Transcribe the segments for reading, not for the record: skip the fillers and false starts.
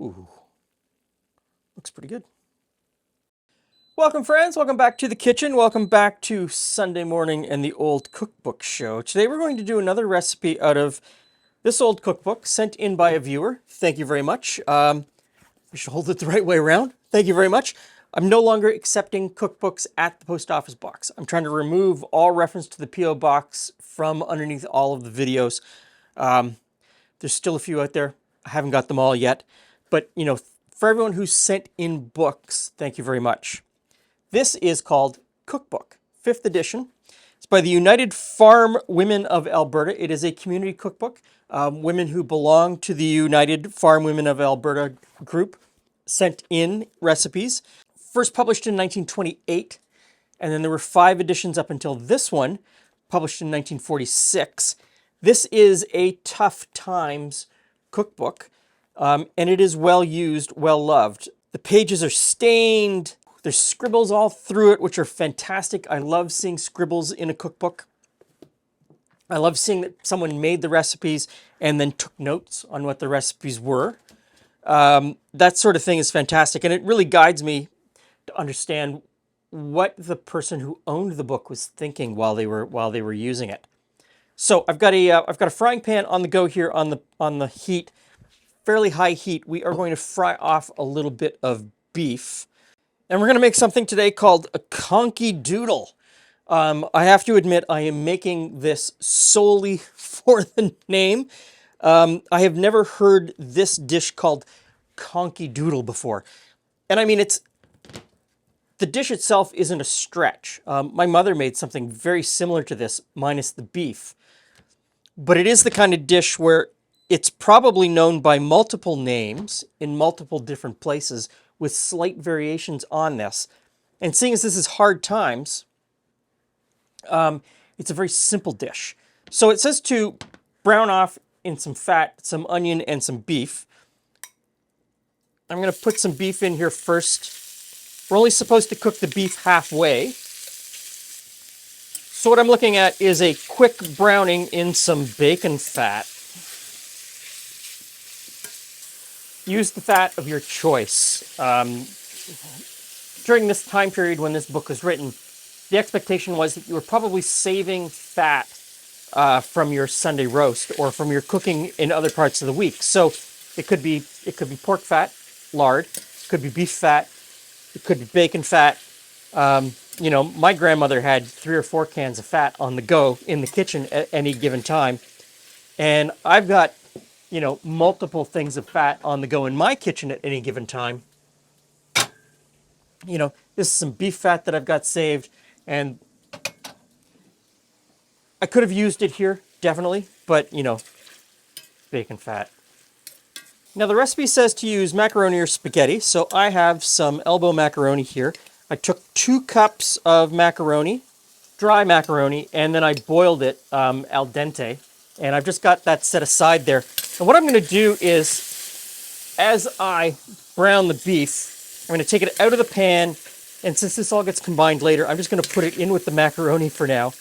Ooh, looks pretty good. Welcome, friends. Welcome back to the kitchen. Welcome back to Sunday morning and the Old Cookbook Show. Today we're going to do another recipe out of this old cookbook sent in by a viewer. Thank you very much. I should hold it the right way around. Thank you very much. I'm no longer accepting cookbooks at the post office box. I'm trying to remove all reference to the P.O. box from underneath all of the videos. There's still a few out there. I haven't got them all yet. But, you know, for everyone who's sent in books, thank you very much. This is called Cookbook, 5th edition. It's by the United Farm Women of Alberta. It is a community cookbook. Women who belong to the United Farm Women of Alberta group sent in recipes. First published in 1928, and then there were 5 editions up until this one, published in 1946. This is a tough times cookbook, and it is well used, well loved. The pages are stained. There's scribbles all through it, which are fantastic. I love seeing scribbles in a cookbook. I love seeing that someone made the recipes and then took notes on what the recipes were. That sort of thing is fantastic, and it really guides me to understand what the person who owned the book was thinking while they were using it. So I've got a frying pan on the go here on the heat, fairly high heat. We are going to fry off a little bit of beef, and we're going to make something today called a Conkeedoodle. I have to admit I am making this solely for the name. I have never heard this dish called Conkeedoodle before, and I mean the dish itself isn't a stretch. My mother made something very similar to this, minus the beef. But it is the kind of dish where it's probably known by multiple names in multiple different places with slight variations on this. And seeing as this is hard times, it's a very simple dish. So it says to brown off in some fat, some onion, and some beef. I'm going to put some beef in here first. We're only supposed to cook the beef halfway. So what I'm looking at is a quick browning in some bacon fat. Use the fat of your choice. During this time period when this book was written, the expectation was that you were probably saving fat from your Sunday roast or from your cooking in other parts of the week. So it could be pork fat, lard, it could be beef fat, it could be bacon fat. You know, my grandmother had 3 or 4 cans of fat on the go in the kitchen at any given time. And I've got, you know, multiple things of fat on the go in my kitchen at any given time. You know, this is some beef fat that I've got saved, and I could have used it here, definitely, but, you know, bacon fat. Now, the recipe says to use macaroni or spaghetti, so I have some elbow macaroni here. I took 2 cups of macaroni, dry macaroni, and then I boiled it al dente, and I've just got that set aside there. And what I'm going to do is, as I brown the beef, I'm going to take it out of the pan, and since this all gets combined later, I'm just going to put it in with the macaroni for now,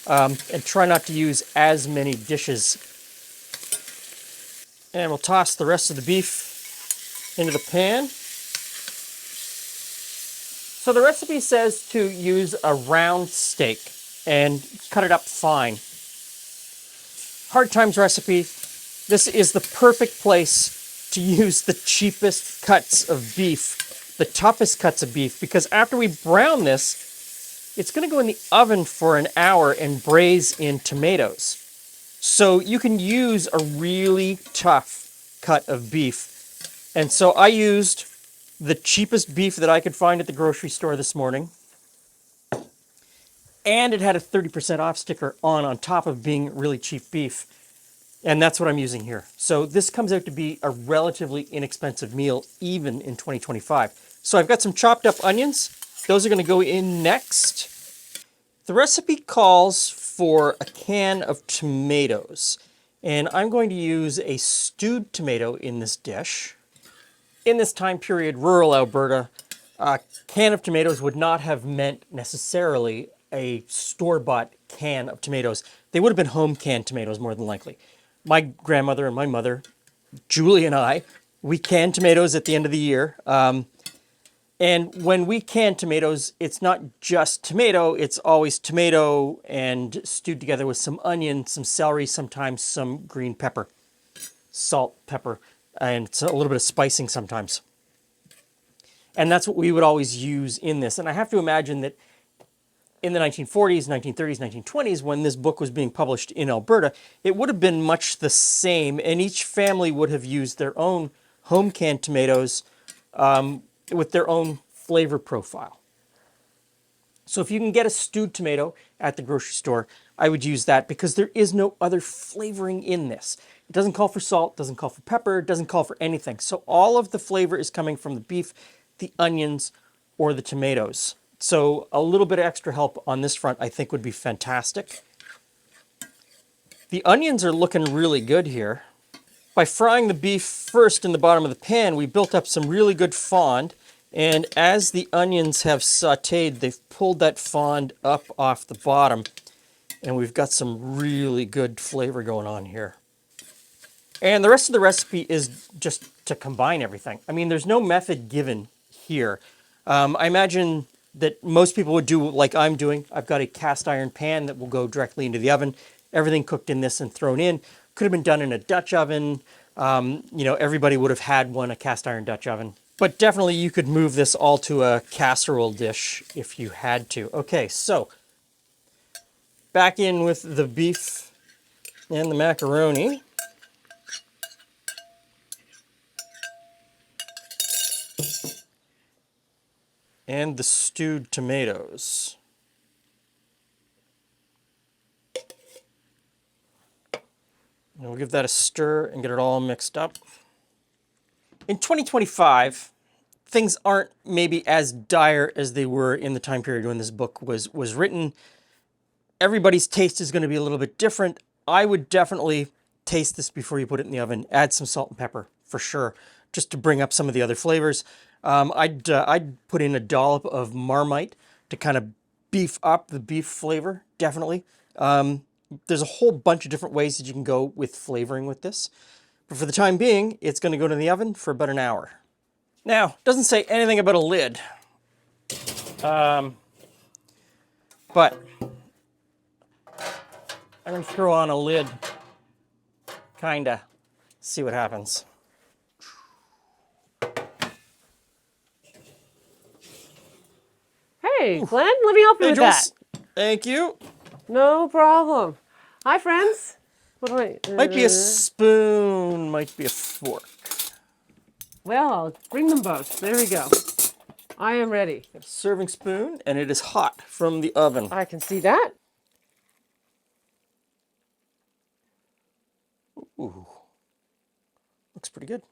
and try not to use as many dishes. And we'll toss the rest of the beef into the pan. So the recipe says to use a round steak and cut it up fine. Hard times recipe. This is the perfect place to use the cheapest cuts of beef, the toughest cuts of beef, because after we brown this, it's going to go in the oven for an hour and braise in tomatoes. So you can use a really tough cut of beef. And so I used the cheapest beef that I could find at the grocery store this morning. And it had a 30% off sticker on top of being really cheap beef. And that's what I'm using here. So this comes out to be a relatively inexpensive meal, even in 2025. So I've got some chopped up onions. Those are going to go in next. The recipe calls for a can of tomatoes, and I'm going to use a stewed tomato in this dish. In this time period, rural Alberta, a can of tomatoes would not have meant necessarily a store-bought can of tomatoes. They would have been home canned tomatoes more than likely. My grandmother and my mother, Julie and I, We can tomatoes at the end of the year. And when we can tomatoes, it's not just tomato, it's always tomato and stewed together with some onion, some celery, sometimes some green pepper, salt, pepper, and it's a little bit of spicing sometimes. And that's what we would always use in this. And I have to imagine that in the 1940s, 1930s, 1920s, when this book was being published in Alberta, it would have been much the same, and each family would have used their own home canned tomatoes with their own flavor profile. So if you can get a stewed tomato at the grocery store, I would use that because there is no other flavoring in this. It doesn't call for salt, doesn't call for pepper, doesn't call for anything. So all of the flavor is coming from the beef, the onions, or the tomatoes. So a little bit of extra help on this front I think would be fantastic. The onions are looking really good here. By frying the beef first in the bottom of the pan, we built up some really good fond. And as the onions have sauteed, they've pulled that fond up off the bottom. And we've got some really good flavor going on here. And the rest of the recipe is just to combine everything. I mean, there's no method given here. I imagine that most people would do like I'm doing. I've got a cast iron pan that will go directly into the oven. Everything cooked in this and thrown in. Could have been done in a Dutch oven. Everybody would have had one, a cast iron Dutch oven. But definitely you could move this all to a casserole dish if you had to. Okay, so back in with the beef and the macaroni. And the stewed tomatoes. And we'll give that a stir and get it all mixed up. In 2025, things aren't maybe as dire as they were in the time period when this book was written. Everybody's taste is going to be a little bit different. I would definitely taste this before you put it in the oven. Add some salt and pepper for sure, just to bring up some of the other flavors. I'd put in a dollop of Marmite to kind of beef up the beef flavor, definitely. There's a whole bunch of different ways that you can go with flavoring with this. But for the time being, it's going to go to the oven for about an hour. Now, it doesn't say anything about a lid. But I'm going to throw on a lid, kinda, see what happens. Hey, Glenn, let me help you with that. Thank you. No problem. Hi, friends. What do I... Might be a spoon, might be a fork. Well, I'll bring them both. There we go. I am ready. Got a serving spoon, and it is hot from the oven. I can see that. Ooh. Looks pretty good.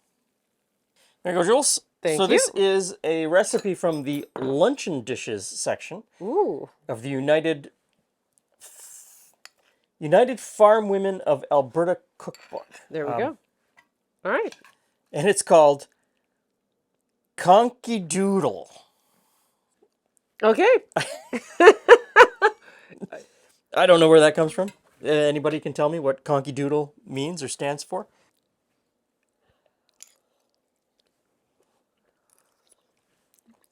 There you go, Jules. Thank so you. This is a recipe from the luncheon dishes section of the United Farm Women of Alberta Cookbook. There we go. All right. And it's called Conkeedoodle. Okay. I don't know where that comes from. Anybody can tell me what Conkeedoodle means or stands for?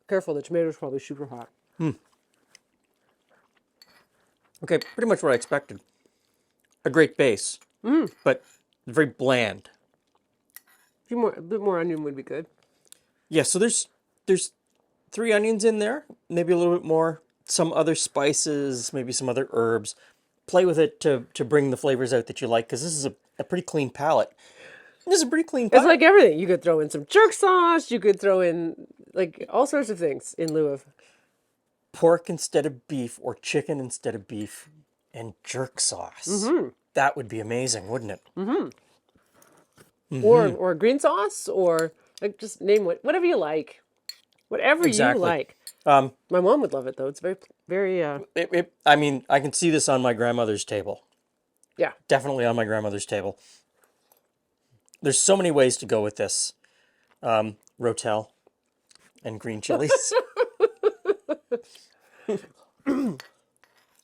Careful, the tomato's probably super hot. Okay, pretty much what I expected. A great base, but very bland. A bit more onion would be good. Yeah, so there's 3 onions in there, maybe a little bit more, some other spices, maybe some other herbs. Play with it to bring the flavors out that you like, because this is a pretty clean palette. This is a pretty clean palette. It's like everything. You could throw in some jerk sauce. You could throw in like all sorts of things in lieu of pork instead of beef or chicken instead of beef and jerk sauce. That would be amazing, wouldn't it? Or green sauce, or like just name whatever you like. Whatever you like. My mom would love it though. It's very I mean, I can see this on my grandmother's table. Yeah. Definitely on my grandmother's table. There's so many ways to go with this. Rotel and green chilies.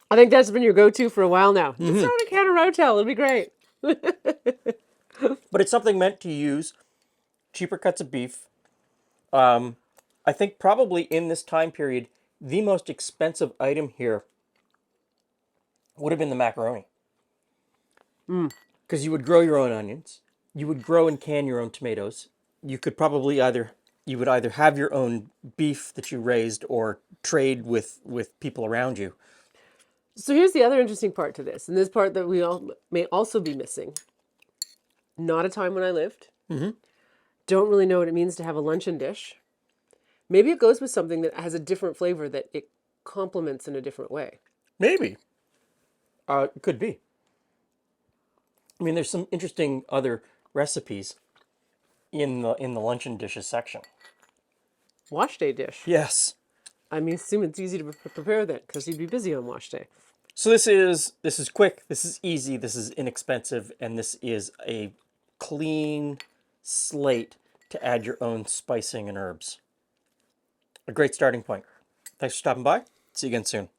I think that's been your go-to for a while now. Just throw in a can of Rotel. It'll be great. But it's something meant to use cheaper cuts of beef. I think probably in this time period, the most expensive item here would have been the macaroni. Because you would grow your own onions. You would grow and can your own tomatoes. You could probably you would either have your own beef that you raised or trade with people around you. So here's the other interesting part to this, and this part that we all may also be missing. Not a time when I lived. Don't really know what it means to have a luncheon dish. Maybe it goes with something that has a different flavor that it complements in a different way. Maybe. It could be. I mean, there's some interesting other recipes in the luncheon dishes section. Wash day dish. Yes. I mean, assume it's easy to prepare that because you'd be busy on wash day. So this is quick, this is easy, this is inexpensive, and this is a clean slate to add your own spicing and herbs. A great starting point. Thanks for stopping by. See you again soon.